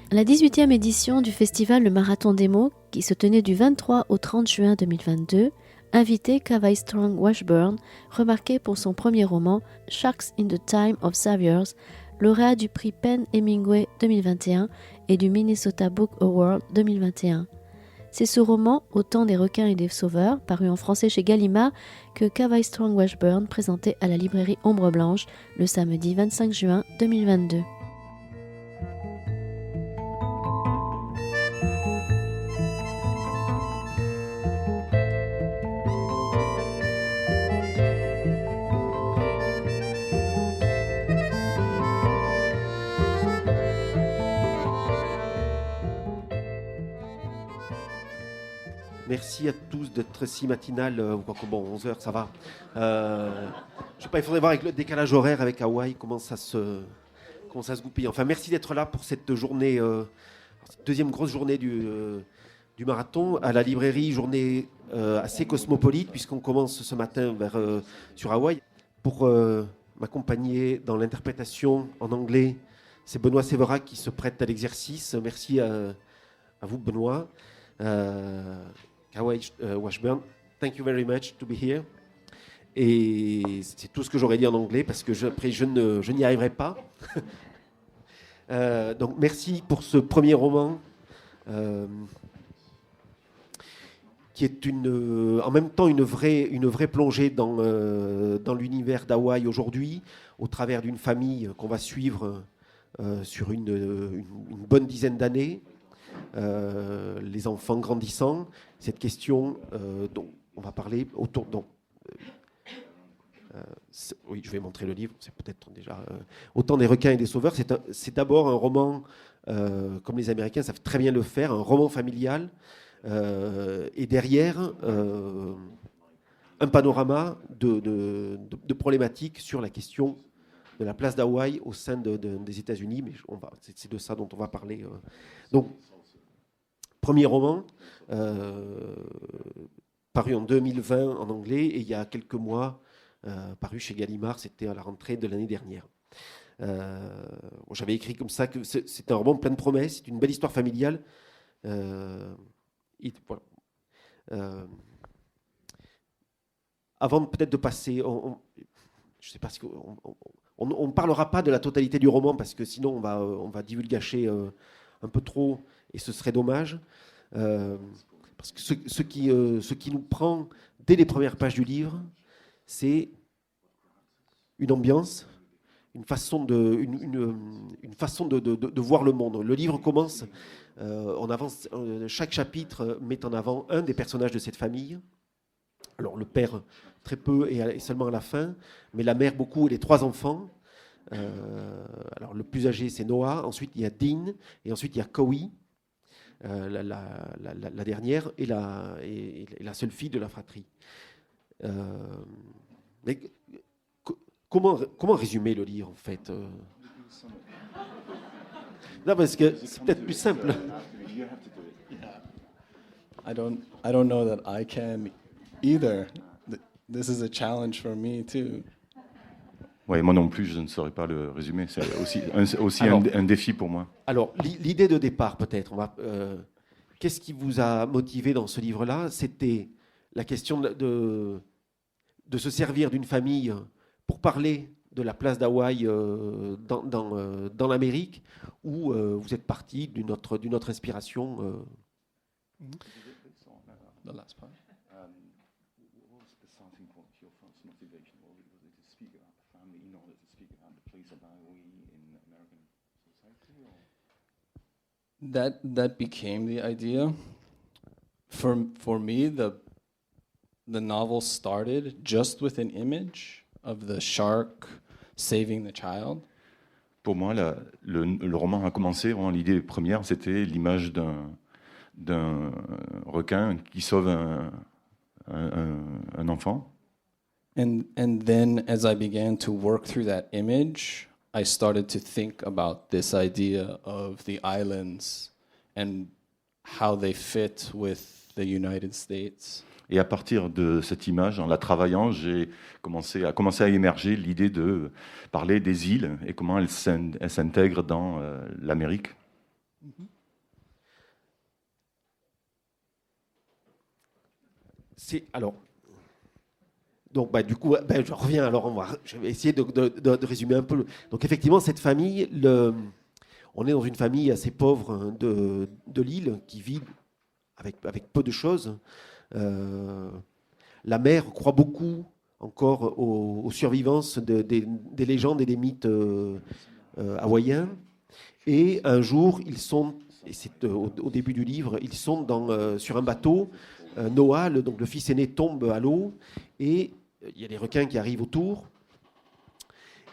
La 18e édition du festival Le Marathon des mots, qui se tenait du 23 au 30 juin 2022, invitait Kavai Strong Washburn, remarqué pour son premier roman Sharks in the Time of Saviors, lauréat du prix PEN Hemingway 2021 et du Minnesota Book Award 2021. C'est ce roman, Au temps des requins et des sauveurs, paru en français chez Gallimard, que Kavai Strong Washburn présentait à la librairie Ombre Blanche le samedi 25 juin 2022. Merci à tous d'être si matinal, bon, 11h, ça va. Je sais pas, il faudrait voir avec le décalage horaire avec Hawaï, comment ça se goupille. Enfin, merci d'être là pour cette journée, deuxième grosse journée du marathon. À la librairie, journée assez cosmopolite, puisqu'on commence ce matin sur Hawaï. Pour m'accompagner dans l'interprétation en anglais, c'est Benoît Séverac qui se prête à l'exercice. Merci à vous, Benoît. Kavai Washburn, thank you very much to be here. Et c'est tout ce que j'aurais dit en anglais parce que après je n'y arriverai pas. Donc merci pour ce premier roman qui est en même temps une vraie plongée dans l'univers d'Hawaï aujourd'hui, au travers d'une famille qu'on va suivre sur une bonne dizaine d'années. Les enfants grandissant, cette question dont on va parler autour. Oui, je vais montrer le livre, c'est peut-être déjà. Autant des requins et des sauveurs, c'est d'abord un roman, comme les Américains savent très bien le faire, un roman familial, et derrière, un panorama de problématiques sur la question de la place d'Hawaï au sein des États-Unis, mais c'est de ça dont on va parler. Donc, premier roman, paru en 2020 en anglais, et il y a quelques mois, paru chez Gallimard, c'était à la rentrée de l'année dernière. J'avais écrit comme ça que c'est un roman plein de promesses, c'est une belle histoire familiale. Voilà. Avant peut-être de passer, je ne sais pas si on ne parlera pas de la totalité du roman parce que sinon on va divulgacher un peu trop et ce serait dommage. Parce que ce qui nous prend dès les premières pages du livre, c'est une ambiance, une façon de voir le monde. Le livre commence, on avance, chaque chapitre met en avant un des personnages de cette famille. Alors le père très peu et seulement à la fin, mais la mère beaucoup et les trois enfants. Alors le plus âgé c'est Noah, ensuite il y a Dean et ensuite il y a Cowie. La dernière et la seule fille de la fratrie. Mais comment résumer le livre en fait Non, parce que c'est peut-être plus simple. I don't know that I can either. This is a challenge for me too. Ouais, moi non plus, je ne saurais pas le résumer. C'est aussi Alors, un défi pour moi. Alors, l'idée de départ, peut-être, qu'est-ce qui vous a motivé dans ce livre-là? C'était la question de se servir d'une famille pour parler de la place d'Hawaï dans l'Amérique, ou vous êtes parti d'une autre inspiration The last part. What was the starting point for your first motivation? Was it to speak about the family in order to speak about the place of Hawaii in American society? That became the idea. For me, the novel started just with an image of the shark saving the child. Pour moi, le roman a commencé, vraiment, l'idée première, c'était l'image d'un requin qui sauve un enfant. And then as I began to work through that image, I started to think about this idea of the islands and how they fit with the United States. Et à partir de cette image, en la travaillant, j'ai commencé à émerger l'idée de parler des îles et comment elles s'intègrent dans l'Amérique. Alors, donc du coup, je reviens. Alors, je vais essayer de résumer un peu. Donc, effectivement, cette famille, on est dans une famille assez pauvre, hein, de l'île qui vit avec peu de choses. La mère croit beaucoup encore aux survivances des légendes et des mythes hawaïens. Et un jour, ils sont, et c'est au début du livre, ils sont sur un bateau. Noah, donc le fils aîné, tombe à l'eau et il y a des requins qui arrivent autour.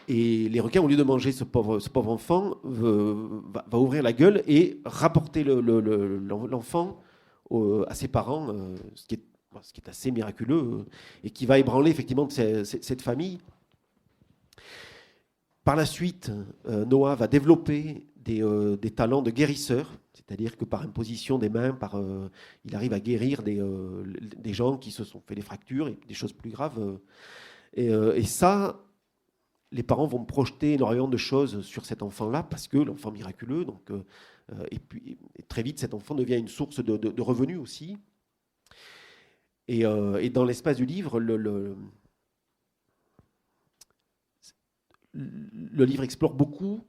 Et les requins, au lieu de manger ce pauvre enfant, va ouvrir la gueule et rapporter l'enfant à ses parents, ce qui est assez miraculeux et qui va ébranler effectivement cette famille. Par la suite, Noah va développer des talents de guérisseur, c'est-à-dire que par imposition des mains, il arrive à guérir des gens qui se sont fait des fractures et des choses plus graves. Et ça, les parents vont projeter énormément de choses sur cet enfant-là parce que l'enfant miraculeux, et puis très vite cet enfant devient une source de revenus aussi. Et dans l'espace du livre, le livre explore beaucoup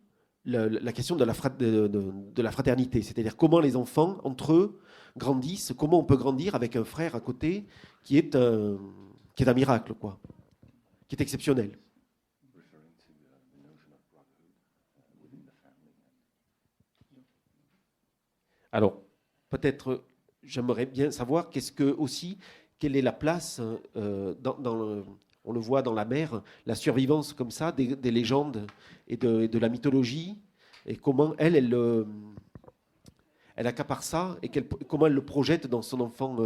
la question de la fraternité, c'est-à-dire comment les enfants, entre eux, grandissent, comment on peut grandir avec un frère à côté qui est un miracle, quoi, qui est exceptionnel. Alors, peut-être, j'aimerais bien savoir quelle est la place on le voit dans la mer, la survivance comme ça des légendes et de la mythologie, et comment elle accapare ça, et comment elle le projette dans son enfant,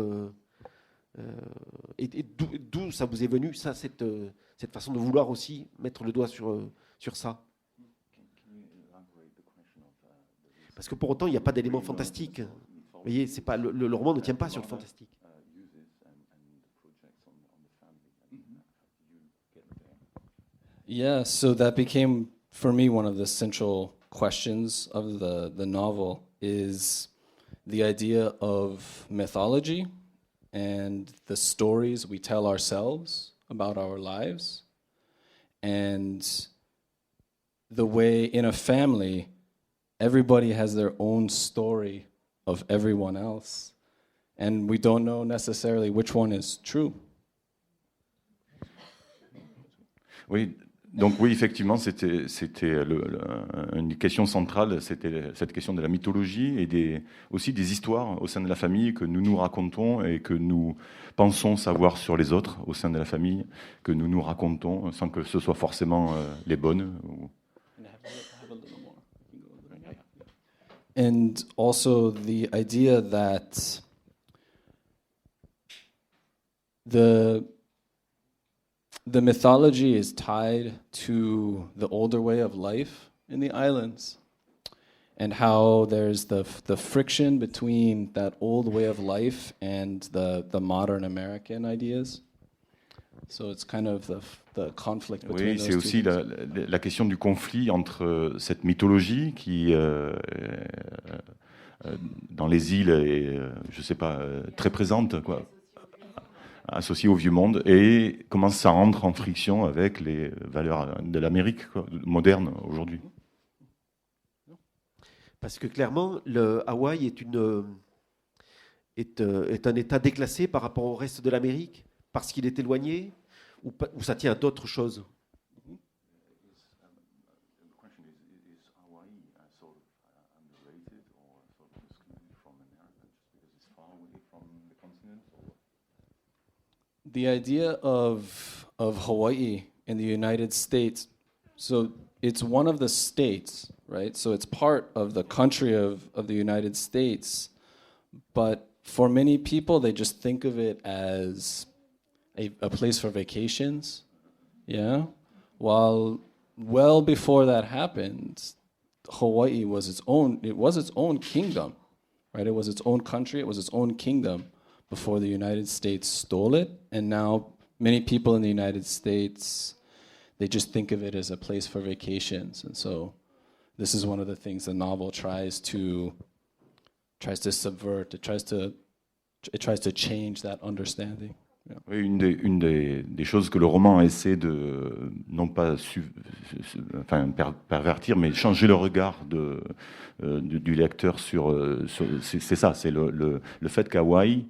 et d'où ça vous est venu, ça, cette façon de vouloir aussi mettre le doigt sur ça. Parce que pour autant, il n'y a pas d'élément fantastique. Vous voyez, c'est pas, le roman ne tient pas sur le fantastique. Yeah, so that became, for me, one of the central questions of the novel is the idea of mythology and the stories we tell ourselves about our lives, and the way in a family, everybody has their own story of everyone else, and we don't know necessarily which one is true. Oui. Donc oui, effectivement, c'était une question centrale, c'était cette question de la mythologie et aussi des histoires au sein de la famille que nous nous racontons et que nous pensons savoir sur les autres au sein de la famille, que nous nous racontons sans que ce soit forcément les bonnes. And also the idea that the mythology is tied to the older way of life in the islands, and how there's the friction between that old way of life and the modern American ideas. So it's kind of the conflict between those two. Oui, c'est aussi la question du conflit entre cette mythologie qui, dans les îles, est, je sais pas, très présente, quoi, associé au vieux monde, et comment ça entre en friction avec les valeurs de l'Amérique, quoi, moderne aujourd'hui. Parce que clairement, le Hawaï est un État déclassé par rapport au reste de l'Amérique, parce qu'il est éloigné, ou ça tient à d'autres choses. The idea of Hawaii in the United States, so it's one of the states, right? So it's part of the country of the United States, but for many people, they just think of it as a place for vacations, yeah? While well before that happened, Hawaii was its own kingdom, right? It was its own country, it was its own kingdom before the United States stole it, and now many people in the United States, they just think of it as a place for vacations, and so this is one of the things the novel tries to tries to subvert, it tries to change that understanding. Oui, une des choses que le roman essaie de, non pas pervertir, mais changer le regard du lecteur c'est ça, c'est le fait qu'Hawaï,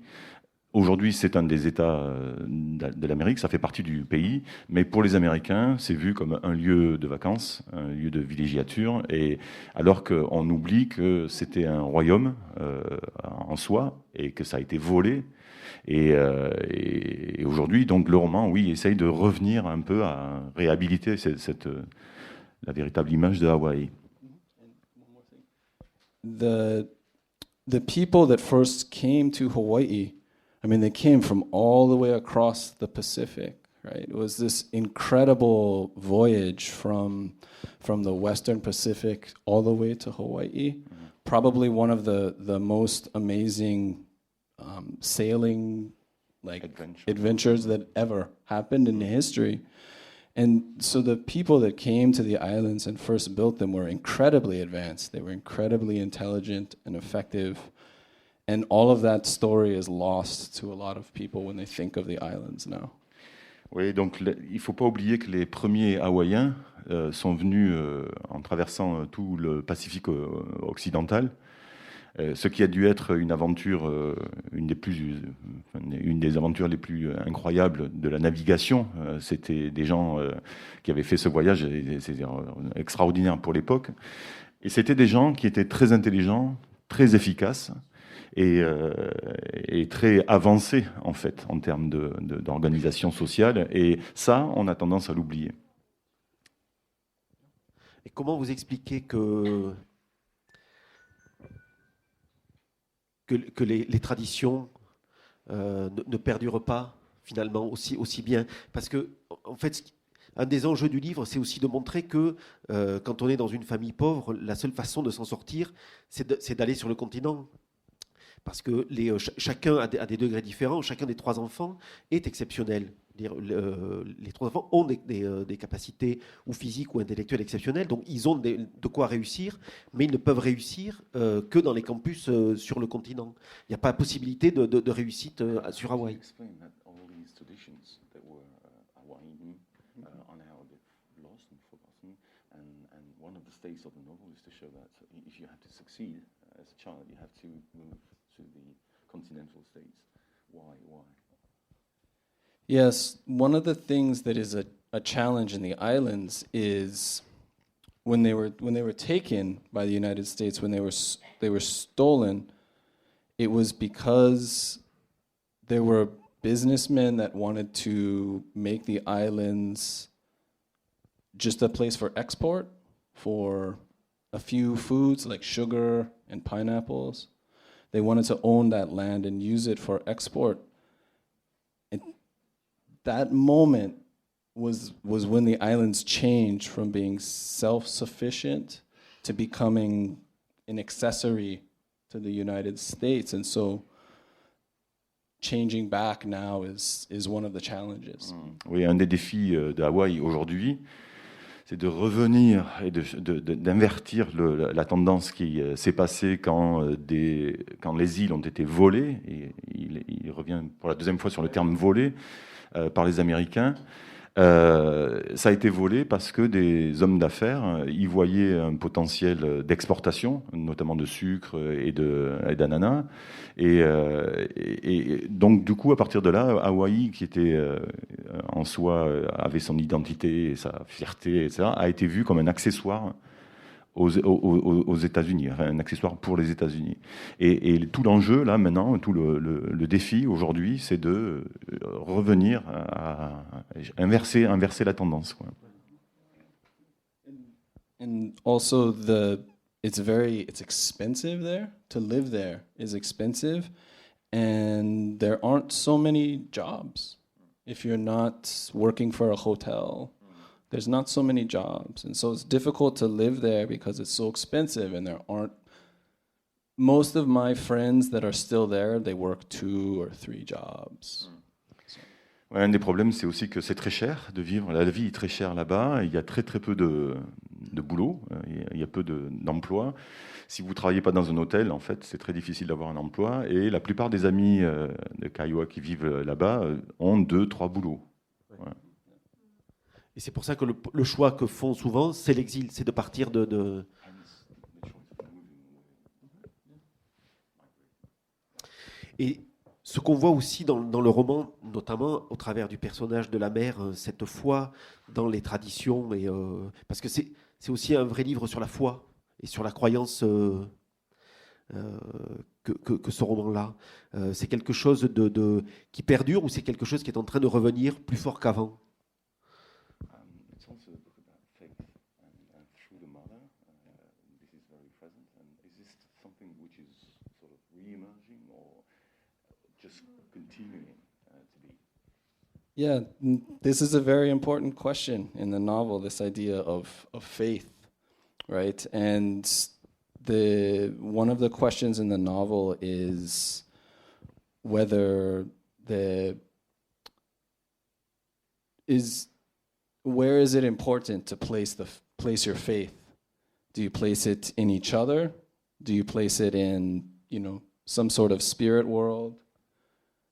aujourd'hui, c'est un des États de l'Amérique, ça fait partie du pays, mais pour les Américains, c'est vu comme un lieu de vacances, un lieu de villégiature, et alors qu'on oublie que c'était un royaume en soi, et que ça a été volé. Et aujourd'hui, donc, le roman, oui, essaye de revenir un peu à réhabiliter la véritable image de Hawaï. The people that first came to Hawaii, I mean, they came from all the way across the Pacific, right? It was this incredible voyage from the Western Pacific all the way to Hawaii. Mm-hmm. Probably one of the most amazing sailing adventures that ever happened in history. And so the people that came to the islands and first built them were incredibly advanced. They were incredibly intelligent and effective. And all of that story is lost to a lot of people when they think of the islands now. Oui, donc il ne faut pas oublier que les premiers Hawaïens sont venus en traversant tout le Pacifique occidental. Ce qui a dû être une aventure, une des aventures les plus incroyables de la navigation. C'était des gens qui avaient fait ce voyage, c'est extraordinaire pour l'époque. Et c'était des gens qui étaient très intelligents, très efficaces et très avancés, en fait, en termes d'organisation sociale. Et ça, on a tendance à l'oublier. Et comment vous expliquez que les traditions ne perdurent pas finalement aussi bien. Parce que, en fait, un des enjeux du livre, c'est aussi de montrer que quand on est dans une famille pauvre, la seule façon de s'en sortir, c'est d'aller sur le continent. Parce que chacun a des degrés différents, chacun des trois enfants est exceptionnel. Les trois enfants ont des capacités ou physiques ou intellectuelles exceptionnelles, donc ils ont de quoi réussir, mais ils ne peuvent réussir que dans les campus sur le continent. Il n'y a pas possibilité de réussite sur Hawaï. Yes, one of the things that is a challenge in the islands is when they were taken by the United States, when they were stolen, it was because there were businessmen that wanted to make the islands just a place for export for a few foods like sugar and pineapples. They wanted to own that land and use it for export. And that moment was when the islands changed from being self-sufficient to becoming an accessory to the United States. And so changing back now is one of the challenges. Oui, un des défis de Hawaï aujourd'hui, c'est de revenir et d'invertir la tendance qui s'est passée quand les îles ont été volées, et il revient pour la deuxième fois sur le terme volé, par les Américains. Ça a été volé parce que des hommes d'affaires y voyaient un potentiel d'exportation, notamment de sucre et d'ananas. Et donc, du coup, à partir de là, Hawaï, qui était en soi, avait son identité, sa fierté, etc., a été vu comme un accessoire aux États-Unis, un accessoire pour les États-Unis. Et tout l'enjeu, là, maintenant, tout le défi aujourd'hui, c'est de revenir à inverser la tendance, quoi. And also it's expensive there. To live there is expensive, and there aren't so many jobs. If you're not working for a hotel, there's not so many jobs, and so it's difficult to live there because it's so expensive, and there aren't. Most of my friends that are still there, they work 2 or 3 jobs. Ouais, un des problèmes, c'est aussi que c'est très cher de vivre. La vie est très chère là-bas. Il y a très très peu de boulot, il y a peu d'emplois. Si vous ne travaillez pas dans un hôtel, en fait, c'est très difficile d'avoir un emploi. Et la plupart des amis de Kaiwa qui vivent là-bas ont 2, 3 boulots. Voilà. Et c'est pour ça que le choix que font souvent, c'est l'exil, c'est de partir de... Et ce qu'on voit aussi dans le roman, notamment au travers du personnage de la mère, cette foi dans les traditions, parce que c'est aussi un vrai livre sur la foi et sur la croyance que ce roman-là. C'est quelque chose qui perdure ou c'est quelque chose qui est en train de revenir plus fort qu'avant? It's also a book about faith and through the mother. This is very present. And is this something which is sort of re-emerging or just continuing to be? Yeah, this is a very important question in the novel, this idea of faith, right? And one of the questions in the novel is whether where is it important to place your faith? Do you place it in each other? Do you place it in, some sort of spirit world?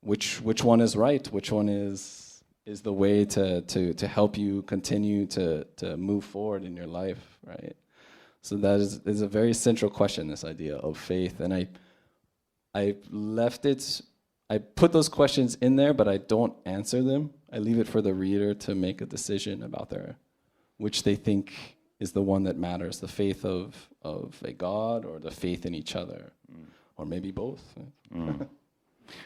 Which one is right? Which one is the way to help you continue to move forward in your life, right? So that is a very central question, this idea of faith. And I put those questions in there, but I don't answer them. I leave it for the reader to make a decision about which they think is the one that matters, the faith of a God or the faith in each other, or maybe both.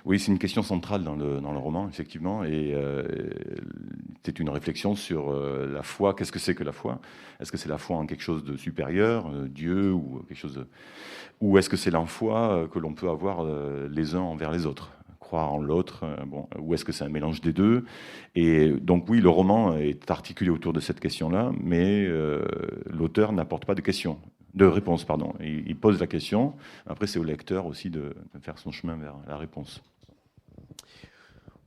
Oui, c'est une question centrale dans le roman, effectivement, et c'est une réflexion sur la foi. Qu'est-ce que c'est que la foi? Est-ce que c'est la foi en quelque chose de supérieur, Dieu, ou quelque chose ou est-ce que c'est la foi que l'on peut avoir les uns envers les autres, croire en l'autre, ou est-ce que c'est un mélange des deux? Et donc oui, le roman est articulé autour de cette question-là, mais l'auteur n'apporte pas de réponse, pardon. Il pose la question. Après, c'est au lecteur aussi de faire son chemin vers la réponse.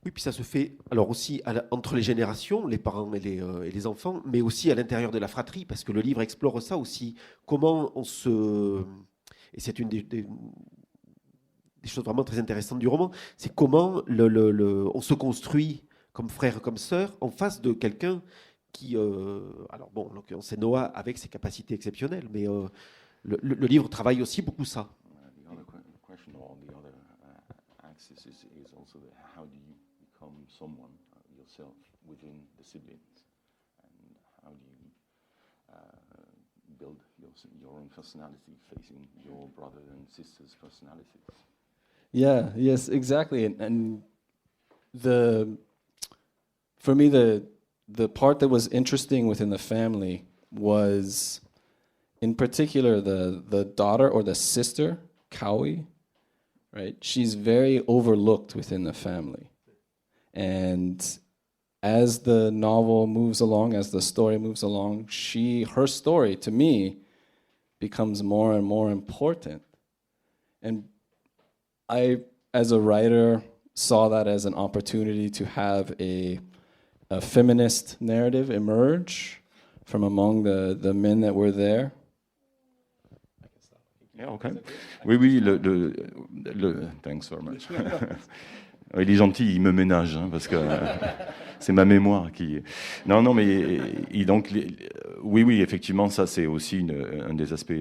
Oui, puis ça se fait alors aussi entre les générations, les parents et les enfants, mais aussi à l'intérieur de la fratrie, parce que le livre explore ça aussi. Comment on se... Et c'est une des choses vraiment très intéressantes du roman, c'est comment on se construit comme frère, comme sœur, en face de quelqu'un qui, alors bon, en l'occurrence c'est Noah avec ses capacités exceptionnelles, mais le livre travaille aussi beaucoup ça. The other question or the other axis is also how do you become someone yourself within the siblings, and how do you build your own personality facing your brother and sister's personalities? Yeah, yes, exactly. And for me, the part that was interesting within the family was, in particular, the daughter or the sister, Kawi, right? She's very overlooked within the family. And as the novel moves along, as the story moves along, her story, to me, becomes more and more important. And I, as a writer, saw that as an opportunity to have a feminist narrative emerge from among the men that were there. Yeah, okay. Oui, thanks very much. Il est gentil, il me ménage, parce que c'est ma mémoire qui... Non, mais donc, oui, effectivement, ça c'est aussi un des aspects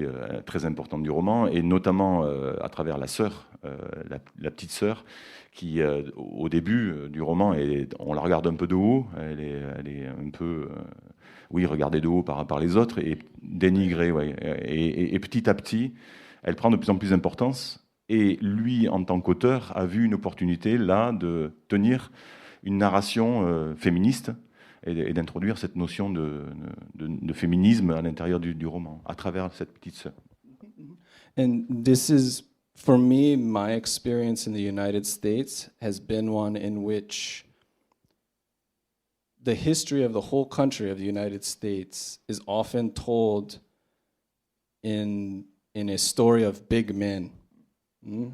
très importants du roman, et notamment à travers la sœur, la petite sœur, qui au début du roman, on la regarde un peu de haut, elle est un peu, regardée de haut par les autres, et dénigrée, et petit à petit, elle prend de plus en plus d'importance. Et lui, en tant qu'auteur, a vu une opportunité là de tenir une narration féministe et d'introduire cette notion de féminisme à l'intérieur du roman, à travers cette petite sœur. And this is, for me, my experience in the United States has been one in which the history of the whole country of the United States is often told in a story of big men.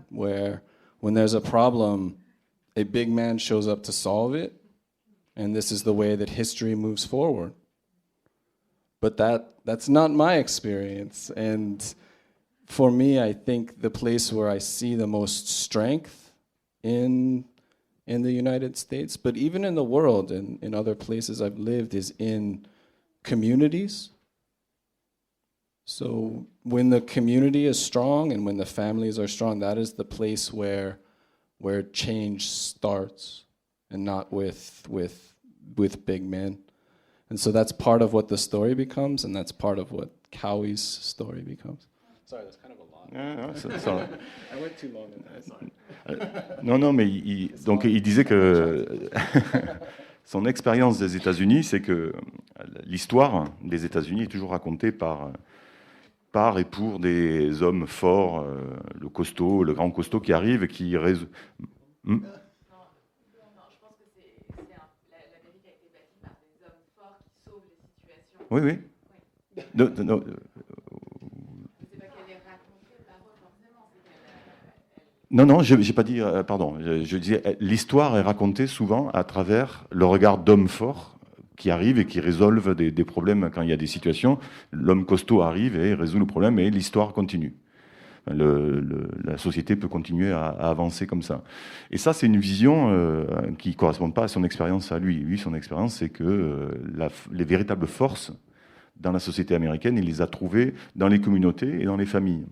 Where when there's a problem, a big man shows up to solve it, and this is the way that history moves forward. but that's not my experience. And for me, I think the place where I see the most strength in the United States, but even in the world and in other places I've lived, is in communities. So when the community is strong and when the families are strong, that is the place where change starts, and not with big men. And so that's part of what the story becomes, and that's part of what Cowie's story becomes. Sorry, that's kind of a lot. I went too long in that. Sorry. Non, mais donc il disait que son expérience des États-Unis, c'est que l'histoire des États-Unis est toujours racontée par et pour des hommes forts, le grand costaud qui arrive et qui résout. Non, je pense que l'Amérique a été bâtie par des hommes forts qui sauvent les situations. Oui. Oui. Non, C'est pas qu'elle est racontée par eux forcément, c'est qu'elle... Non, j'ai pas dit, pardon, je disais, l'histoire est racontée souvent à travers le regard d'hommes forts qui arrivent et qui résolvent des problèmes quand il y a des situations. L'homme costaud arrive et résout le problème et l'histoire continue. La société peut continuer à avancer comme ça. Et ça, c'est une vision qui ne correspond pas à son expérience à lui. Lui, son expérience, c'est que les véritables forces dans la société américaine, il les a trouvées dans les communautés et dans les familles.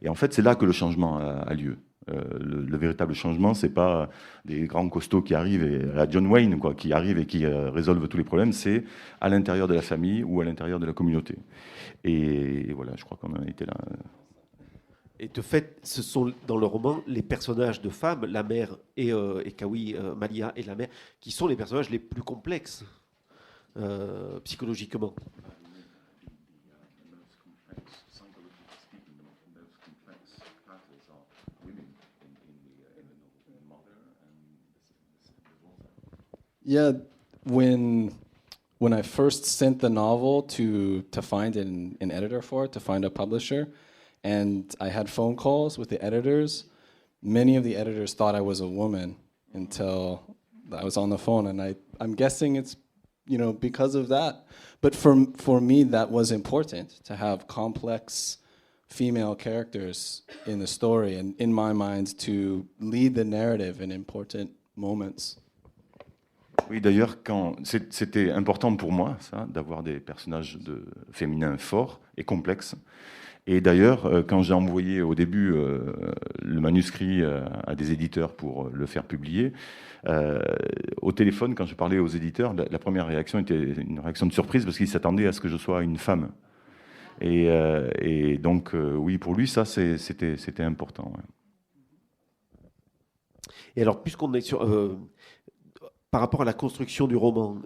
Et en fait, c'est là que le changement a lieu. Le véritable changement, c'est pas des grands costauds qui arrivent, à John Wayne, qui arrivent et qui résolvent tous les problèmes, c'est à l'intérieur de la famille ou à l'intérieur de la communauté. Et voilà, je crois qu'on en était là. Et de fait, ce sont dans le roman les personnages de femmes, la mère et Kawi, Malia et la mère, qui sont les personnages les plus complexes psychologiquement. Yeah, when I first sent the novel to find an editor for it, to find a publisher, and I had phone calls with the editors, many of the editors thought I was a woman until I was on the phone, and I'm guessing it's because of that. But for me, that was important, to have complex female characters in the story, and in my mind, to lead the narrative in important moments. Oui, d'ailleurs, c'était important pour moi, ça, d'avoir des personnages féminins forts et complexes. Et d'ailleurs, quand j'ai envoyé au début le manuscrit à des éditeurs pour le faire publier, au téléphone, quand je parlais aux éditeurs, la première réaction était une réaction de surprise parce qu'ils s'attendaient à ce que je sois une femme. Et donc, oui, pour lui, ça, c'était important. Ouais. Et alors, puisqu'on est sur... par rapport à la construction du roman,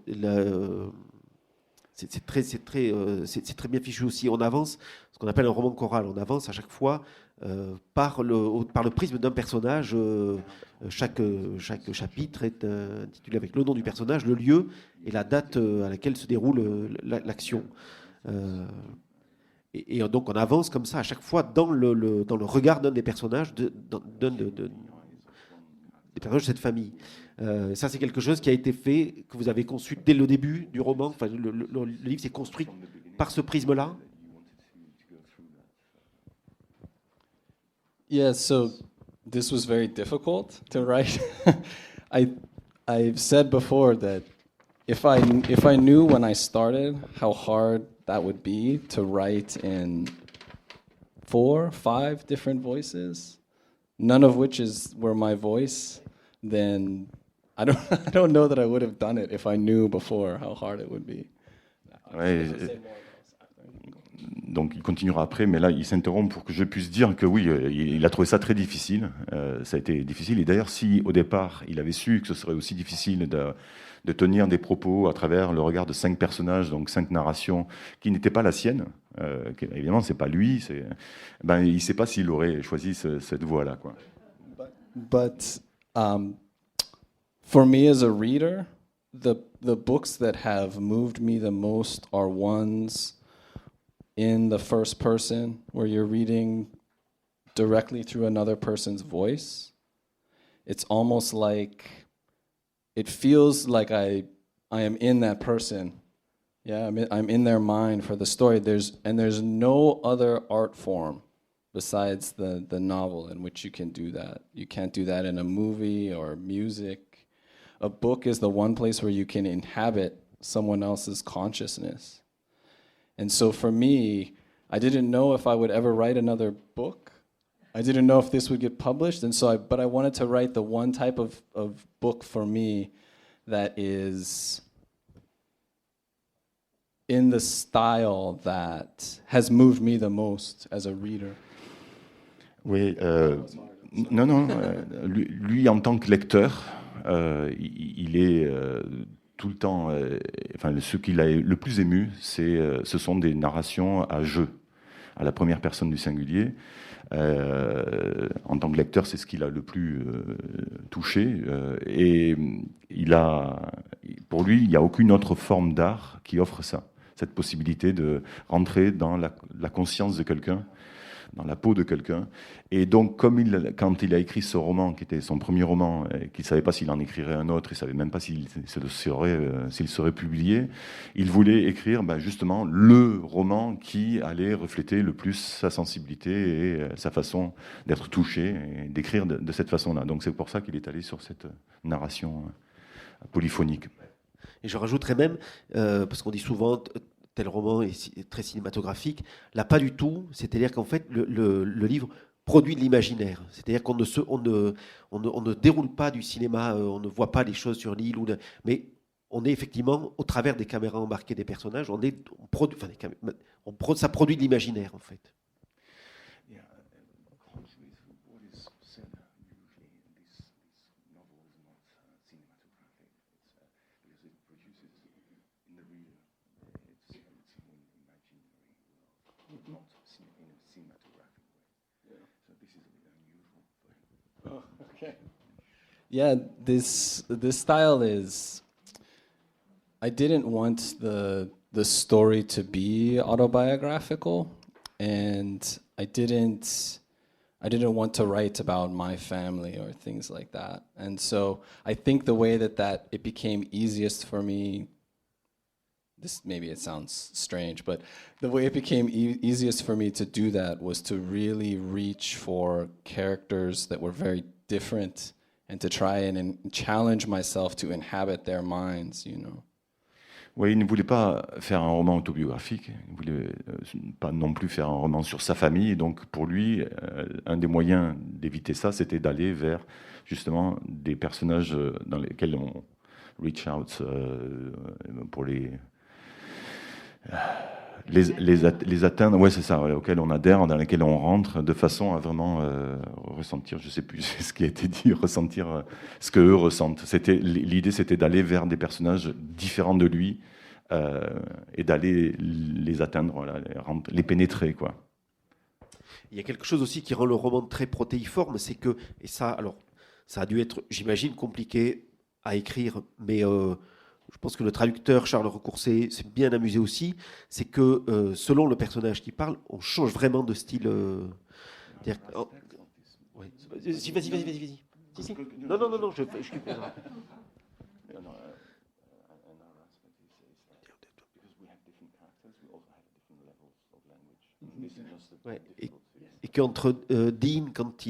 c'est très bien fichu aussi. On avance, ce qu'on appelle un roman choral, on avance à chaque fois par le prisme d'un personnage. Chaque chapitre est intitulé avec le nom du personnage, le lieu et la date à laquelle se déroule l'action. Et donc on avance comme ça à chaque fois dans le regard d'un des personnages, des personnages de cette famille. Ça, c'est quelque chose qui a été fait, que vous avez conçu dès le début du roman. Enfin, le livre s'est construit par ce prisme-là. Yeah, so this was very difficult to write. I've said before that if I knew when I started how hard that would be to write in 4, 5 different voices, none of which were my voice, then I don't know that I would have done it if I knew before how hard it would be. Ouais, donc il continuera après, mais là il s'interrompt pour que je puisse dire que oui, il a trouvé ça très difficile. Ça a été difficile. Et d'ailleurs, si au départ il avait su que ce serait aussi difficile de tenir des propos à travers le regard de 5 personnages, donc 5 narrations qui n'étaient pas la sienne, évidemment c'est pas lui, il ne sait pas s'il aurait choisi cette voie-là, quoi. But for me as a reader, the books that have moved me the most are ones in the first person, where you're reading directly through another person's voice. It's almost like, it feels like I am in that person, Yeah, I'm in their mind for the story. There's no other art form besides the novel in which you can do that. You can't do that in a movie or music. A book is the one place where you can inhabit someone else's consciousness. And so for me, I didn't know if I would ever write another book. I didn't know if this would get published, and so but I wanted to write the one type of book for me that is in the style that has moved me the most as a reader. Oui, non, lui, en tant que lecteur, il est tout le temps. Enfin, ce qui l'a le plus ému, ce sont des narrations à jeu, à la première personne du singulier. En tant que lecteur, c'est ce qui l'a le plus touché. Et pour lui, il n'y a aucune autre forme d'art qui offre ça, cette possibilité de rentrer dans la conscience de quelqu'un, dans la peau de quelqu'un. Et donc, quand il a écrit ce roman, qui était son premier roman, et qu'il ne savait pas s'il en écrirait un autre, il ne savait même pas s'il serait publié, il voulait écrire justement le roman qui allait refléter le plus sa sensibilité et sa façon d'être touché, et d'écrire de cette façon-là. Donc c'est pour ça qu'il est allé sur cette narration polyphonique. Et je rajouterais même, parce qu'on dit souvent tel roman est très cinématographique, là pas du tout, c'est-à-dire qu'en fait le livre produit de l'imaginaire, c'est-à-dire qu'on ne déroule pas du cinéma, on ne voit pas les choses sur l'île, mais on est effectivement, au travers des caméras embarquées des personnages, ça produit de l'imaginaire en fait. Yeah, this style is. I didn't want the story to be autobiographical, and I didn't want to write about my family or things like that. And so I think the way that it became easiest for me. This maybe it sounds strange, but the way it became easiest for me to do that was to really reach for characters that were very different and to try and challenge myself to inhabit their minds, you know. Oui, il ne voulait pas faire un roman autobiographique, il ne voulait pas non plus faire un roman sur sa famille. Donc pour lui, un des moyens d'éviter ça, c'était d'aller vers justement des personnages dans lesquels on reach out pour les atteindre, ouais, c'est ça, auxquels on adhère, dans lesquels on rentre, de façon à vraiment ressentir, je ne sais plus ce qui a été dit, ressentir ce qu'eux ressentent. L'idée, c'était d'aller vers des personnages différents de lui et d'aller les atteindre, voilà, les pénétrer, quoi. Il y a quelque chose aussi qui rend le roman très protéiforme, c'est que, et ça, alors, ça a dû être, j'imagine, compliqué à écrire, mais je pense que le traducteur Charles Recourcet s'est bien amusé aussi, c'est que selon le personnage qui parle, on change vraiment de style. Ouais. Vas-y. Si. Non, je suis pas. Ouais, et qu'entre Dean, quand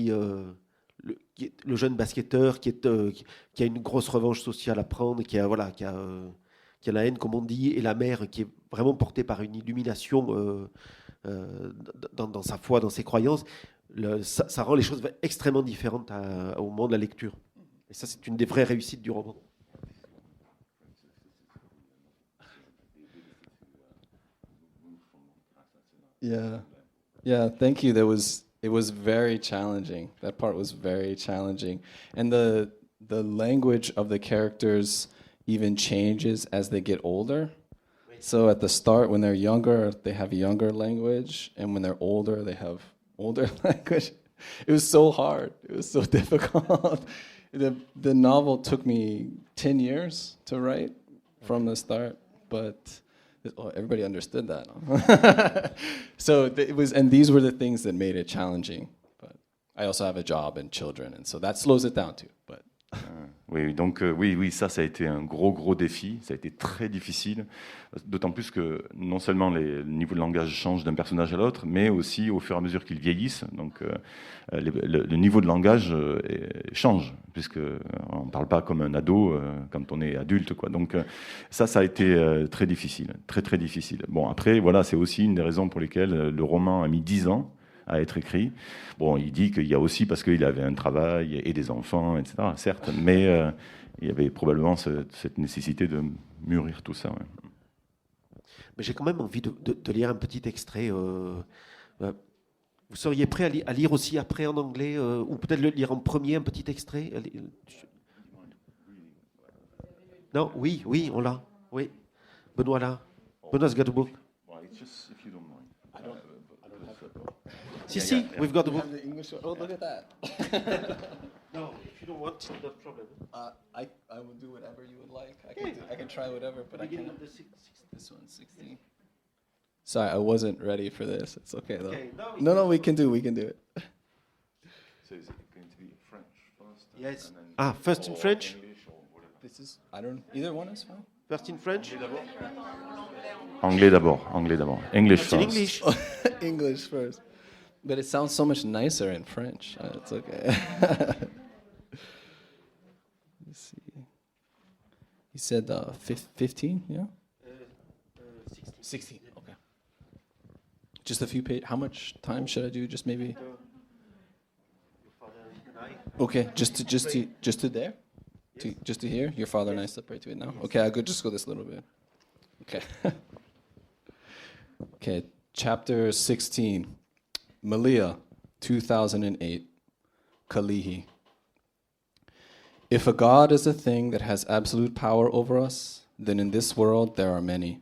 le jeune basketteur qui a une grosse revanche sociale à prendre, qui a la haine, comme on dit, et la mère qui est vraiment portée par une illumination dans sa foi, dans ses croyances, ça rend les choses extrêmement différentes au moment de la lecture. Et ça, c'est une des vraies réussites du roman. Yeah, thank you. It was very challenging. That part was very challenging. And the language of the characters even changes as they get older. So at the start, when they're younger, they have younger language. And when they're older, they have older language. It was so hard. It was so difficult. The novel took me 10 years to write from the start. But everybody understood that. Huh? So it was, and these were the things that made it challenging. But I also have a job and children, and so that slows it down too. But Oui, donc oui, ça a été un gros défi, ça a été très difficile, d'autant plus que non seulement le niveau de langage change d'un personnage à l'autre, mais aussi au fur et à mesure qu'ils vieillissent, donc le niveau de langage change, puisque on ne parle pas comme un ado quand on est adulte, quoi. Donc ça a été très difficile, très difficile. Bon, après, voilà, c'est aussi une des raisons pour lesquelles le roman a mis 10 ans à être écrit. Bon, il dit qu'il y a aussi parce qu'il avait un travail et des enfants, etc., certes, mais il y avait probablement cette nécessité de mûrir tout ça. Ouais. Mais j'ai quand même envie de lire un petit extrait. Vous seriez prêt à lire aussi après en anglais, ou peut-être le lire en premier, un petit extrait? Non, oui, on l'a. Oui. Benoît là. Benoît's got a book. Si, we've got the book. The English. Oh, look at that. No, if you don't want, no problem. I will do whatever you would like. I can try whatever, but I can't. This one's 16. Sorry, I wasn't ready for this. It's okay though. Okay, No, we can do it. So is it going to be French first? Yes. And then Ah, first in or French? English or whatever? This is either one is fine. First in French? Anglais d'abord. English First in first. English. English first. But it sounds so much nicer in French. It's okay. Let's see. He said 15, yeah? 16, okay. Just a few pages. How much time should I do? Just maybe. Okay, just to there, just to here. Your father and I separate to it now. Okay, I could just go this little bit. Okay. Okay, chapter 16, Malia, 2008, Kalihi. If a god is a thing that has absolute power over us, then in this world there are many.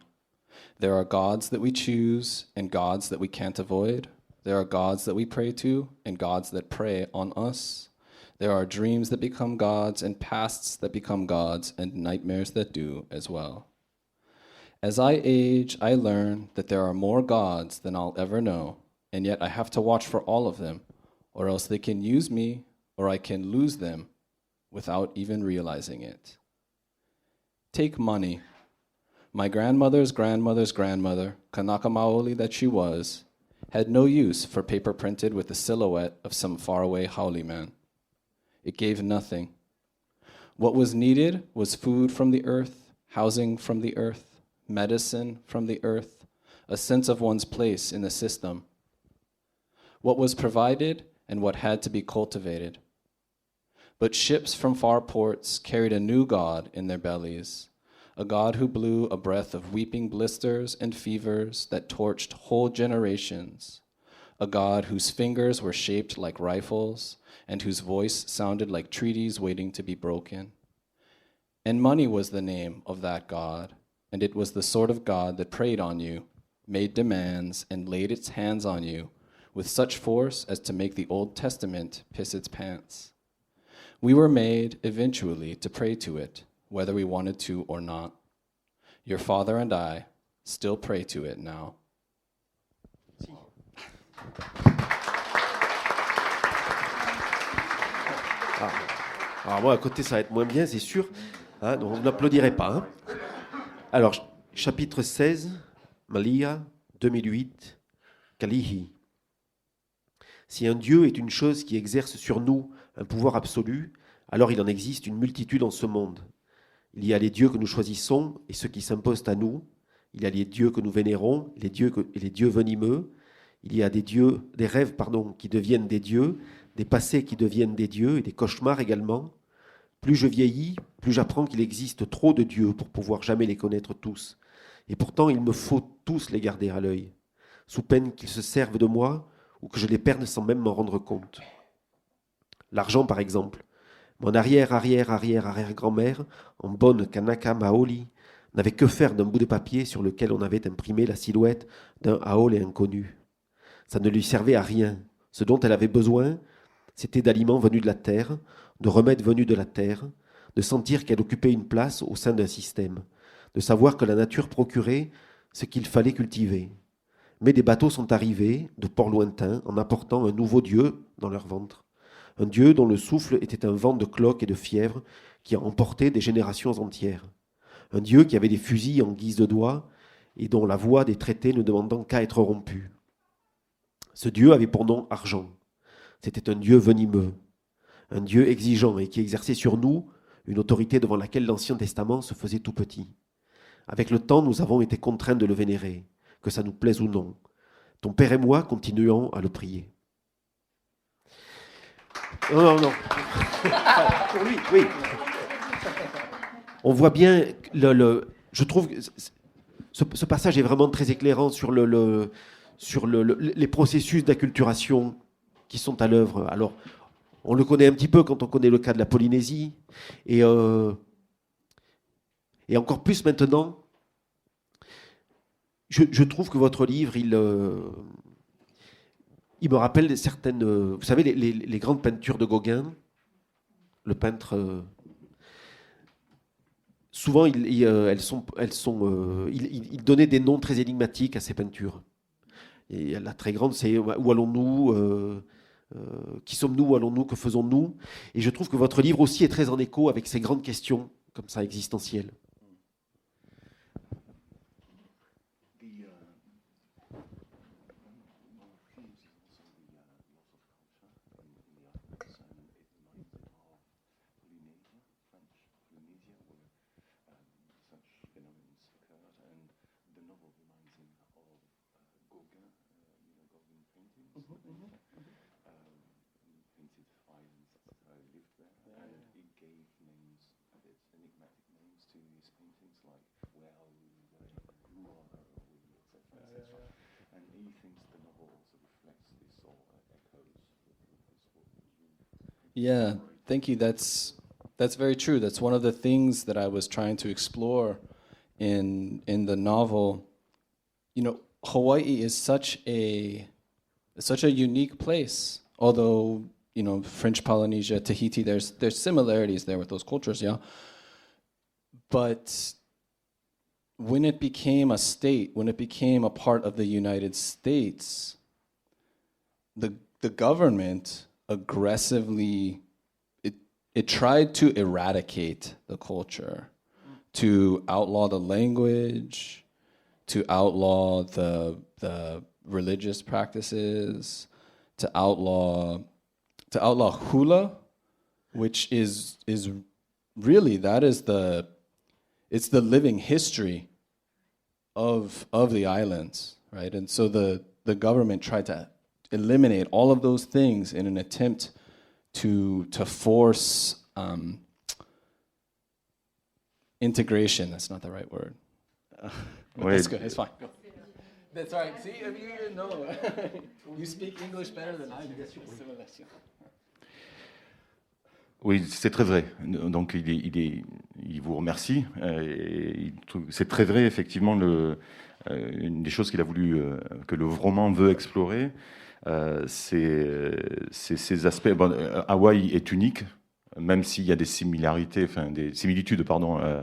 There are gods that we choose and gods that we can't avoid. There are gods that we pray to and gods that prey on us. There are dreams that become gods and pasts that become gods and nightmares that do as well. As I age, I learn that there are more gods than I'll ever know, and yet I have to watch for all of them, or else they can use me, or I can lose them without even realizing it. Take money. My grandmother's grandmother's grandmother, Kanaka Maoli that she was, had no use for paper printed with the silhouette of some faraway haole man. It gave nothing. What was needed was food from the earth, housing from the earth, medicine from the earth, a sense of one's place in the system. What was provided and what had to be cultivated. But ships from far ports carried a new god in their bellies, a god who blew a breath of weeping blisters and fevers that torched whole generations, a god whose fingers were shaped like rifles and whose voice sounded like treaties waiting to be broken. And money was the name of that god, and it was the sort of god that preyed on you, made demands, and laid its hands on you with such force as to make the Old Testament piss its pants. We were made, eventually, to pray to it, whether we wanted to or not. Your father and I still pray to it now. Alors moi, à côté, ça va être moins bien, c'est sûr. Hein, donc vous n'applaudirez pas. Hein. Alors, chapitre 16, Malia, 2008, Kalihi. Si un Dieu est une chose qui exerce sur nous un pouvoir absolu, alors il en existe une multitude en ce monde. Il y a les dieux que nous choisissons et ceux qui s'imposent à nous. Il y a les dieux que nous vénérons et les dieux venimeux. Il y a des rêves qui deviennent des dieux, des passés qui deviennent des dieux et des cauchemars également. Plus je vieillis, plus j'apprends qu'il existe trop de dieux pour pouvoir jamais les connaître tous. Et pourtant, il me faut tous les garder à l'œil, sous peine qu'ils se servent de moi ou que je les perde sans même m'en rendre compte. L'argent, par exemple. Mon arrière-arrière-arrière-arrière-grand-mère, en bonne Kanaka Maoli, n'avait que faire d'un bout de papier sur lequel on avait imprimé la silhouette d'un Aole inconnu. Ça ne lui servait à rien. Ce dont elle avait besoin, c'était d'aliments venus de la terre, de remèdes venus de la terre, de sentir qu'elle occupait une place au sein d'un système, de savoir que la nature procurait ce qu'il fallait cultiver. Mais des bateaux sont arrivés, de ports lointains, en apportant un nouveau dieu dans leur ventre. Un Dieu dont le souffle était un vent de cloques et de fièvre qui a emporté des générations entières. Un Dieu qui avait des fusils en guise de doigts et dont la voix des traités ne demandant qu'à être rompue. Ce Dieu avait pour nom argent. C'était un Dieu venimeux, un Dieu exigeant et qui exerçait sur nous une autorité devant laquelle l'Ancien Testament se faisait tout petit. Avec le temps, nous avons été contraints de le vénérer, que ça nous plaise ou non. Ton père et moi continuons à le prier. Non. Pour lui, oui. On voit bien, je trouve que ce passage est vraiment très éclairant sur les processus d'acculturation qui sont à l'œuvre. Alors, on le connaît un petit peu quand on connaît le cas de la Polynésie, et encore plus maintenant, je trouve que votre livre, il me rappelle certaines... vous savez, les grandes peintures de Gauguin, le peintre... souvent, il donnait des noms très énigmatiques à ces peintures. Et la très grande, c'est « Où allons-nous qui sommes-nous, où allons-nous, que faisons-nous ?» Et je trouve que votre livre aussi est très en écho avec ces grandes questions, comme ça, existentielles. Yeah, thank you. That's very true. That's one of the things that I was trying to explore in the novel. You know, Hawaii is such a unique place. Although, you know, French Polynesia, Tahiti, there's similarities there with those cultures, yeah. But when it became a state, when it became a part of the United States, the government aggressively it tried to eradicate the culture, to outlaw the language, to outlaw the religious practices, to outlaw hula, which is really it's the living history of the islands, right? And so the government tried to eliminate all of those things in an attempt to force integration. That's not the right word. That's good. It's fine. Go. That's right. See, if you know, you speak English better than I do. Oui, c'est très vrai. Donc, il vous remercie. C'est très vrai, effectivement, une des choses qu'il a voulu, que le roman veut explorer, c'est ces aspects. Bon, Hawaï est unique, même s'il y a des similitudes,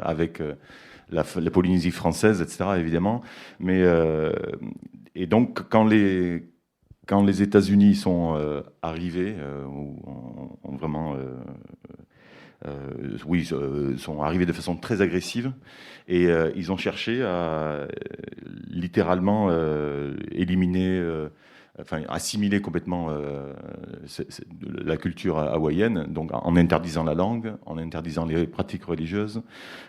avec la Polynésie française, etc., évidemment. Mais, et donc, quand les États-Unis sont arrivés, ont vraiment, sont arrivés de façon très agressive, et ils ont cherché à littéralement éliminer, assimiler complètement la culture hawaïenne, donc en interdisant la langue, en interdisant les pratiques religieuses,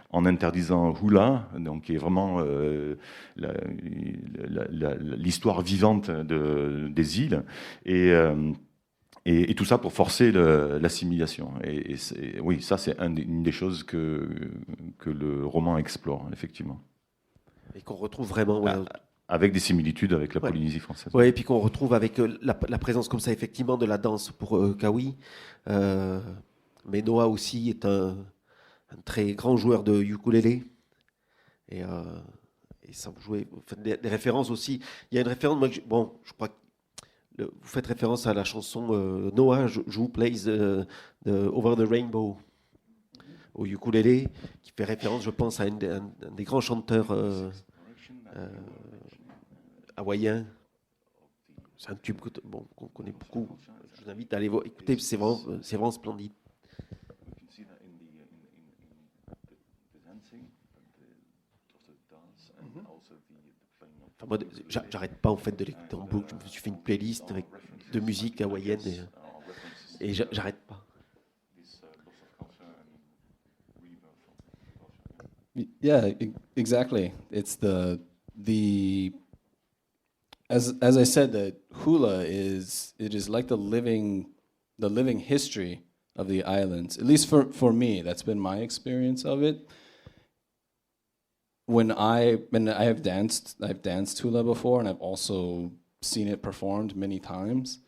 en interdisant hula, donc qui est vraiment l'histoire vivante des îles, et tout ça pour forcer l'assimilation. Et oui, ça c'est une des choses que le roman explore, effectivement. Et qu'on retrouve vraiment... Ouais, avec des similitudes avec la Polynésie française. Oui, et puis qu'on retrouve avec la présence comme ça, effectivement, de la danse pour Kawi. Mais Noah aussi est un très grand joueur de ukulélé. Et ça, vous faites des références aussi. Il y a une référence, je crois que vous faites référence à la chanson Noah joue Plays the Over the Rainbow au ukulélé, qui fait référence, je pense, à un des grands chanteurs hawaïen. c'est un tube qu'on connaît beaucoup. Je vous invite à aller voir. Écoutez, c'est vraiment splendide. Enfin, moi, j'arrête pas en fait de l'écouter en boucle. Je me suis fait une playlist avec de musique hawaïenne et j'arrête pas. Yeah, exactly. It's the as I said, the hula is like the living history of the islands. At least for me, that's been my experience of it. When I've danced hula before, and I've also seen it performed many times.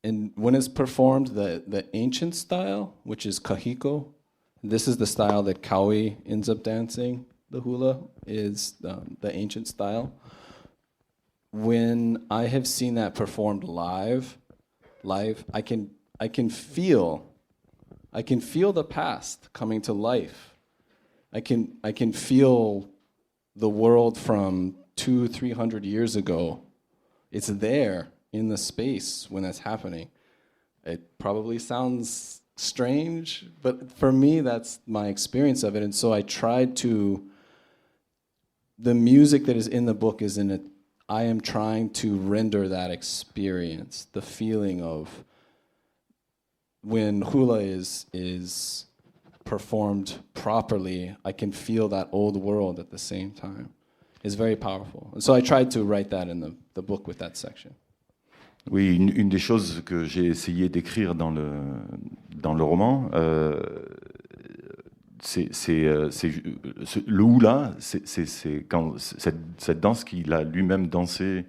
And when it's performed, the ancient style, which is kahiko, this is the style that Kaui ends up dancing. The hula is the ancient style. When I have seen that performed live, I can feel the past coming to life. I can feel the world from 200-300 years ago. It's there in the space when that's happening. It probably sounds strange, but for me, that's my experience of it. And so I tried to, the music that is in the book is in it. I am trying to render that experience, the feeling of when hula is performed properly, I can feel that old world at the same time. It's very powerful. And so I tried to write that in the book with that section. Oui, une des choses que j'ai essayé d'écrire dans le roman, le hula, c'est quand cette danse qu'il a lui-même dansée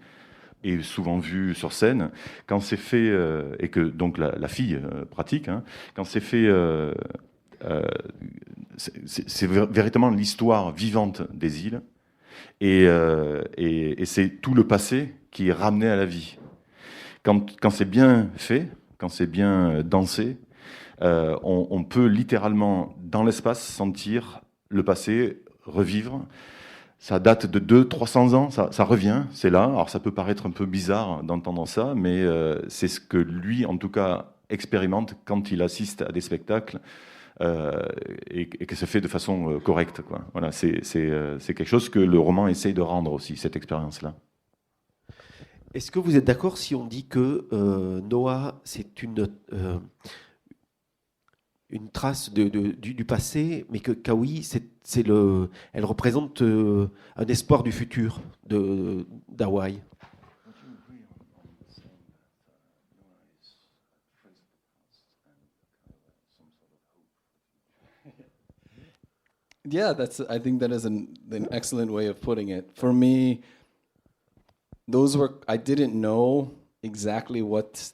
et souvent vue sur scène, quand c'est fait, et que donc la fille pratique, hein, quand c'est fait, c'est véritablement l'histoire vivante des îles, et c'est tout le passé qui est ramené à la vie. Quand c'est bien fait, quand c'est bien dansé, on peut littéralement, dans l'espace, sentir le passé revivre. Ça date de 200-300 ans, ça revient, c'est là. Alors ça peut paraître un peu bizarre d'entendre ça, mais c'est ce que lui, en tout cas, expérimente quand il assiste à des spectacles et que ça fait de façon correcte, quoi. Voilà, c'est quelque chose que le roman essaye de rendre aussi, cette expérience-là. Est-ce que vous êtes d'accord si on dit que Noah, c'est une trace du passé, mais que Kaui, elle représente un espoir du futur d'Hawaï? Yeah, I think that is an excellent way of putting it. For me, I didn't know exactly what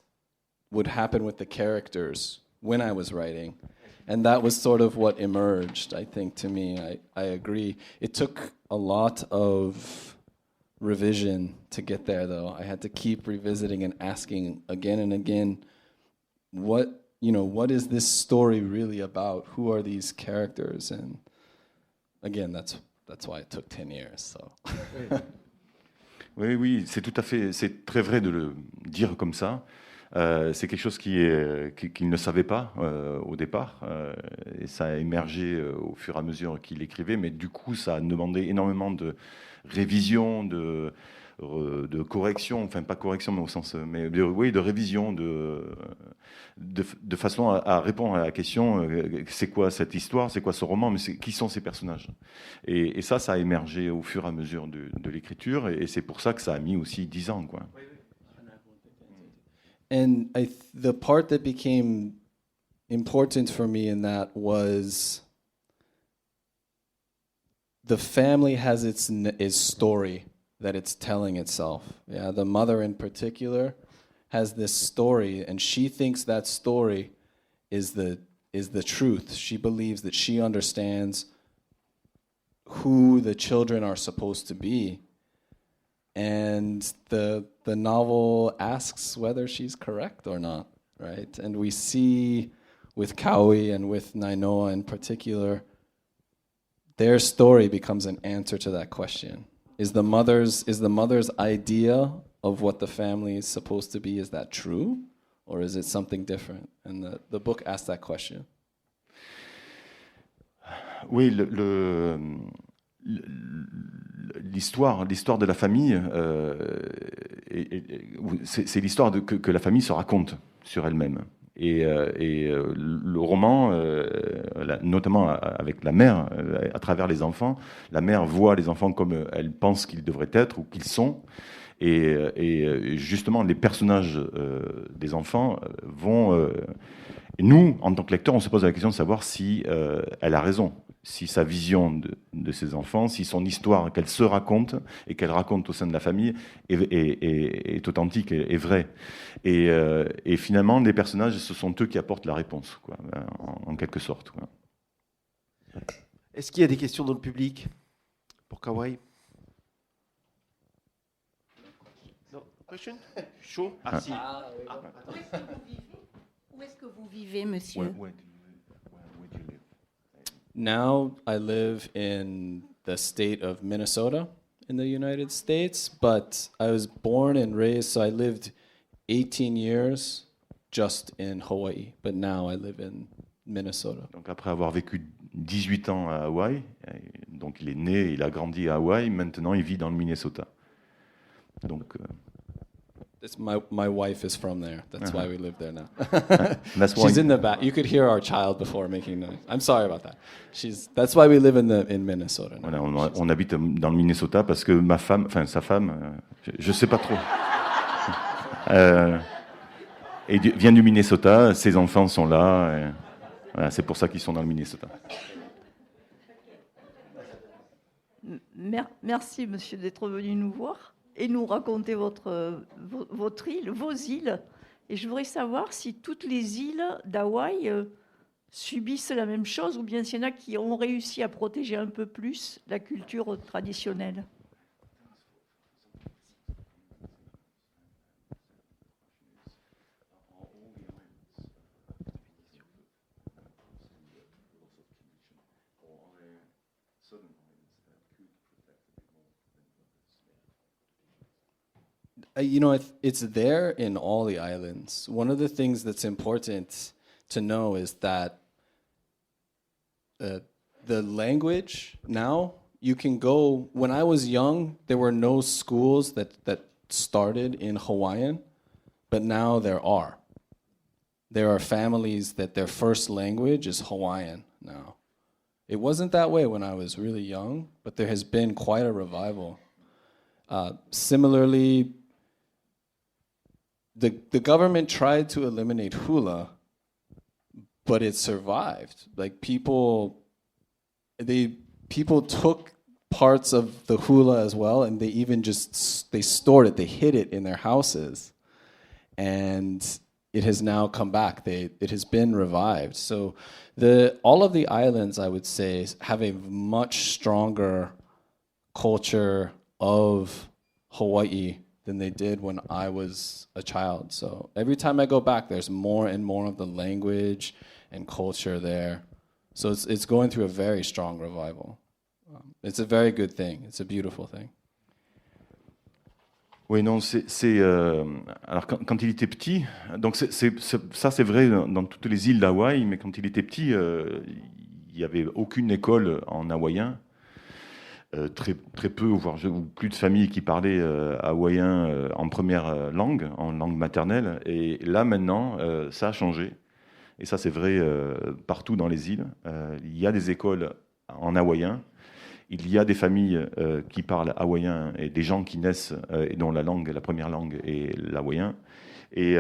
would happen with the characters when I was writing. And that was sort of what emerged, I think, to me. I agree. It took a lot of revision to get there, though. I had to keep revisiting and asking again and again, what is this story really about? Who are these characters? And again, that's why it took 10 years. So. Oui, c'est très vrai de le dire comme ça. C'est quelque chose qu'il ne savait pas au départ, et ça a émergé au fur et à mesure qu'il écrivait, mais du coup ça a demandé énormément de révision, de correction, enfin pas correction mais au sens, mais de révision, de façon à répondre à la question c'est quoi cette histoire, c'est quoi ce roman, mais qui sont ces personnages, et ça a émergé au fur et à mesure de l'écriture, et c'est pour ça que ça a mis aussi 10 ans, quoi. And the part that became important for me in that was the family has its story that it's telling itself. Yeah, the mother in particular has this story, and she thinks that story is the truth. She believes that she understands who the children are supposed to be. And the novel asks whether she's correct or not, right? And we see with Kaui and with Nainoa in particular, their story becomes an answer to that question. Is the mother's idea of what the family is supposed to be, is that true? Or is it something different? And the book asked that question. Oui, l'histoire de la famille, c'est l'histoire que la famille se raconte sur elle-même. Et le roman, notamment avec la mère, à travers les enfants, la mère voit les enfants comme elle pense qu'ils devraient être ou qu'ils sont. Et justement, les personnages des enfants vont... et nous, en tant que lecteurs, on se pose la question de savoir si elle a raison, si sa vision de ses enfants, si son histoire qu'elle se raconte et qu'elle raconte au sein de la famille est authentique, est vraie. Et finalement, les personnages, ce sont eux qui apportent la réponse, quoi, en quelque sorte. Quoi. Est-ce qu'il y a des questions dans le public pour Kawai? Non. Question? Chaud? Ah si. Où est-ce que vous vivez, monsieur? Where do you live? Now I live in the state of Minnesota in the United States, but I was born and raised, so I lived 18 years just in Hawaii, but now I live in Minnesota. Donc après avoir vécu 18 ans à Hawaï, donc il est né, il a grandi à Hawaï, maintenant il vit dans le Minnesota. Donc my wife is from there. That's why we live there now. that's why She's in the back. You could hear our child before making noise. I'm sorry about that. That's why we live in Minnesota now. Voilà, on habite dans le Minnesota parce que ma femme, enfin sa femme, je sais pas trop. Et vient du Minnesota, ses enfants sont là. Et voilà, c'est pour ça qu'ils sont dans le Minnesota. Merci, monsieur, d'être venu nous voir et nous raconter votre île, vos îles. Et je voudrais savoir si toutes les îles d'Hawaï subissent la même chose ou bien s'il y en a qui ont réussi à protéger un peu plus la culture traditionnelle. You know, it's there in all the islands. One of the things that's important to know is that the language now, you can go, when I was young, there were no schools that started in Hawaiian, but now there are. There are families that their first language is Hawaiian now. It wasn't that way when I was really young, but there has been quite a revival. Similarly, the government tried to eliminate hula, but it survived. Like people took parts of the hula as well, and they even they stored it, they hid it in their houses, and it has now come back. It has been revived. So all of the islands, I would say, have a much stronger culture of Hawaii than they did when I was a child. So every time I go back, there's more and more of the language and culture there. So it's going through a very strong revival. It's a very good thing. It's a beautiful thing. Oui, non, alors quand il était petit, donc ça c'est vrai dans toutes les îles d'Hawaï, mais quand il était petit, il n'y avait aucune école en hawaïen. Très peu, voire plus de familles qui parlaient hawaïen en première langue, en langue maternelle. Et là, maintenant, ça a changé. Et ça, c'est vrai partout dans les îles. Il y a des écoles en hawaïen. Il y a des familles qui parlent hawaïen et des gens qui naissent et dont la première langue est l'hawaïen. Et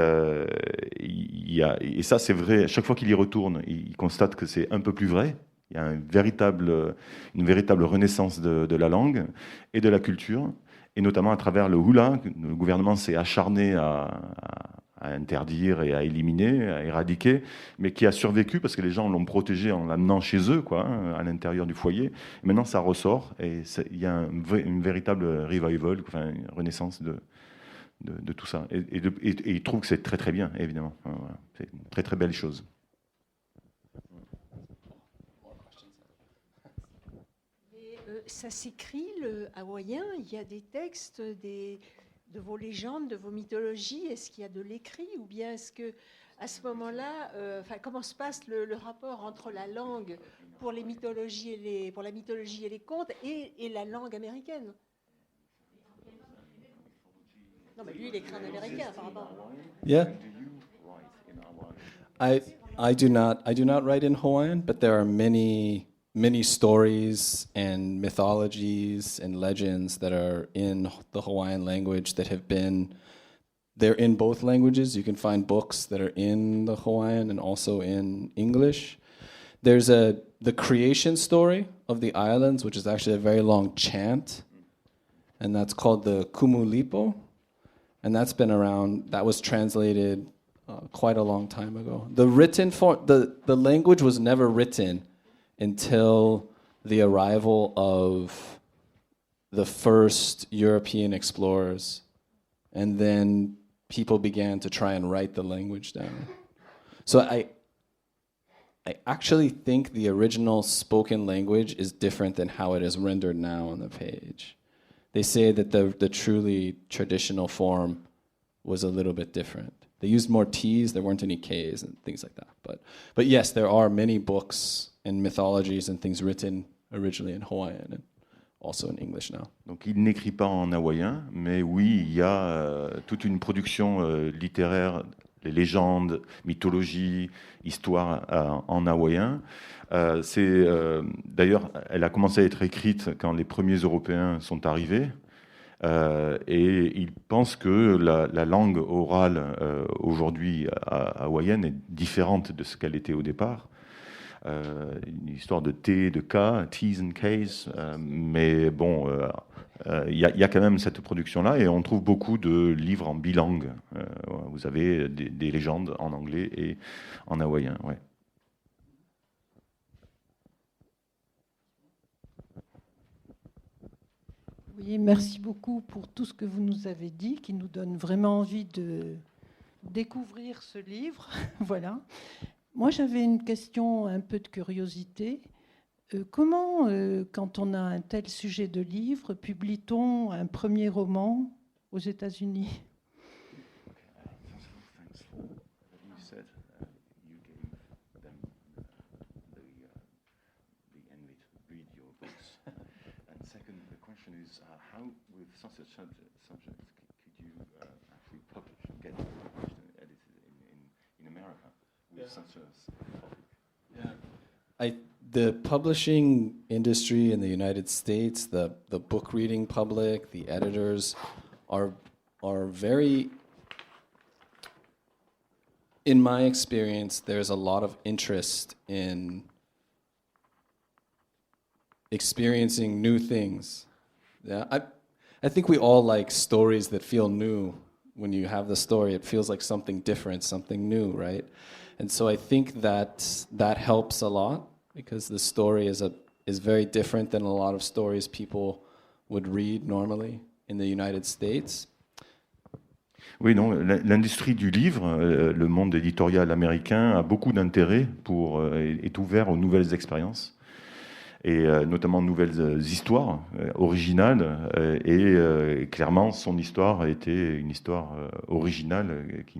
ça, c'est vrai. Chaque fois qu'il y retourne, il constate que c'est un peu plus vrai. Il y a une véritable renaissance de la langue et de la culture, et notamment à travers le hula. Le gouvernement s'est acharné à interdire et à éliminer, à éradiquer, mais qui a survécu parce que les gens l'ont protégé en l'amenant chez eux, quoi, à l'intérieur du foyer. Et maintenant, ça ressort, et il y a une véritable revival, enfin, une renaissance de tout ça. Et il trouve que c'est très très bien, évidemment. Voilà. C'est une très très belle chose. Il y Et, ça s'écrit le hawaïen. Il y a des textes de vos légendes, de vos mythologies. Est-ce qu'il y a de l'écrit ou bien est-ce que à ce moment-là, comment se passe le rapport entre la langue pour les mythologies pour la mythologie et les contes et la langue américaine? Non, mais lui, il écrit en américain par rapport. Yeah. I do not write in Hawaiian, but there are many stories and mythologies and legends that are in the Hawaiian language that have been. They're in both languages. You can find books that are in the Hawaiian and also in English. There's the creation story of the islands, which is actually a very long chant, and that's called the Kumulipo, and that's been around. That was translated quite a long time ago. The written form, the language was never written until the arrival of the first European explorers, and then people began to try and write the language down. So I actually think the original spoken language is different than how it is rendered now on the page. They say that the truly traditional form was a little bit different. They used more T's, there weren't any K's and things like that. But yes, there are many books and mythologies and things written originally in Hawaiian and also in English now. Donc il n'écrit pas en hawaïen, mais oui, il y a toute une production littéraire, les légendes, mythologie, histoire en hawaïen. D'ailleurs, elle a commencé à être écrite quand les premiers Européens sont arrivés. Et ils pensent que la langue orale aujourd'hui hawaïenne est différente de ce qu'elle était au départ. Une histoire de T, de K, T's and K's, mais bon, il y a quand même cette production-là et on trouve beaucoup de livres en bilingue. Vous avez des légendes en anglais et en hawaïen, ouais. Oui, merci beaucoup pour tout ce que vous nous avez dit, qui nous donne vraiment envie de découvrir ce livre. Voilà. Moi, j'avais une question, un peu de curiosité. Comment, quand on a un tel sujet de livre, publie-t-on un premier roman aux États-Unis ? The publishing industry in the United States, the book reading public, the editors are very, in my experience, there's a lot of interest in experiencing new things. Yeah, I think we all like stories that feel new. When you have the story, it feels like something different, something new, right? And so I think that helps a lot because the story is very different than a lot of stories people would read normally in the United States. Oui, non, l'industrie du livre, le monde éditorial américain a beaucoup d'intérêt est ouvert aux nouvelles expériences et notamment nouvelles histoires originales et clairement son histoire a été une histoire originale qui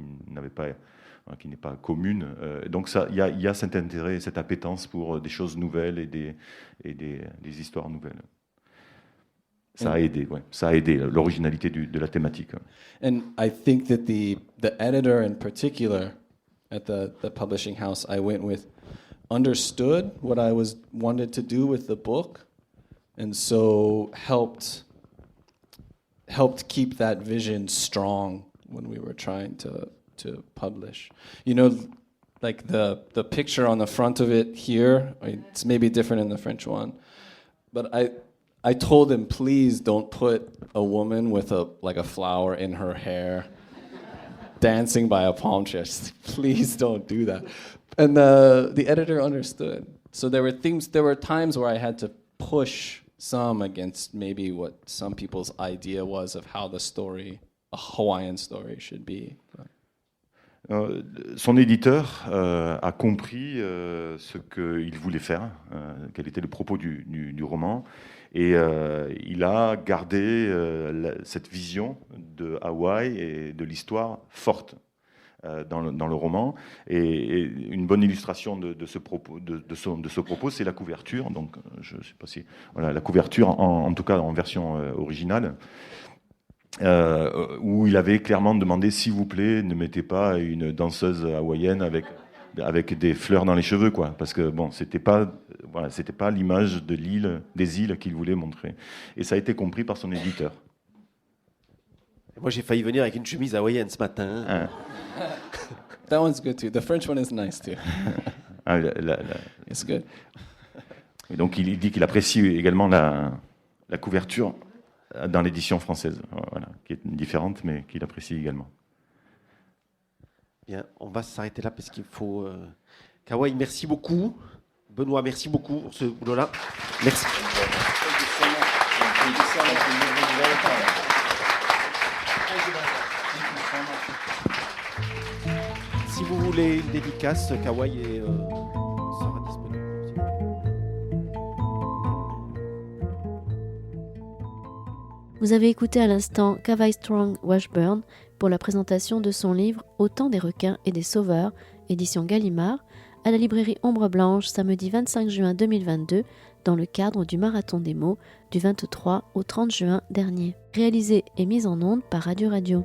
n'est pas commune. Donc il y a cet intérêt, cette appétence pour des choses nouvelles et des histoires nouvelles. Ça a aidé, ouais. Ça a aidé l'originalité de la thématique. And I think that the editor in particular at the publishing house I went with understood what I wanted to do with the book, and so helped keep that vision strong when we were trying to publish. You know, like the picture on the front of it here, it's maybe different in the French one, but I told him, please don't put a woman with a flower in her hair dancing by a palm tree. Please don't do that. And the editor understood. So there were times where I had to push some against maybe what some people's idea was of how a Hawaiian story should be. Son éditeur a compris ce qu'il voulait faire, quel était le propos du roman, et il a gardé cette vision de Hawaï et de l'histoire forte dans le roman. Et une bonne illustration de ce propos, c'est la couverture. Donc, je sais pas si voilà la couverture, en tout cas en version originale. Où il avait clairement demandé, s'il vous plaît, ne mettez pas une danseuse hawaïenne avec des fleurs dans les cheveux, quoi, parce que bon, c'était pas l'image des îles qu'il voulait montrer. Et ça a été compris par son éditeur. Moi, j'ai failli venir avec une chemise hawaïenne ce matin. Hein. That one's good too. The French one is nice too. It's good. Et donc, il dit qu'il apprécie également la couverture dans l'édition française, voilà, qui est différente, mais qu'il apprécie également. Bien, on va s'arrêter là parce qu'il faut... Kawai, merci beaucoup. Benoît, merci beaucoup pour ce boulot-là. Merci. Si vous voulez une dédicace, Kawai sera disponible. Vous avez écouté à l'instant Kawai Strong Washburn pour la présentation de son livre Au temps des requins et des sauveurs, édition Gallimard, à la librairie Ombre Blanche samedi 25 juin 2022 dans le cadre du Marathon des mots du 23 au 30 juin dernier. Réalisé et mis en onde par Radio Radio.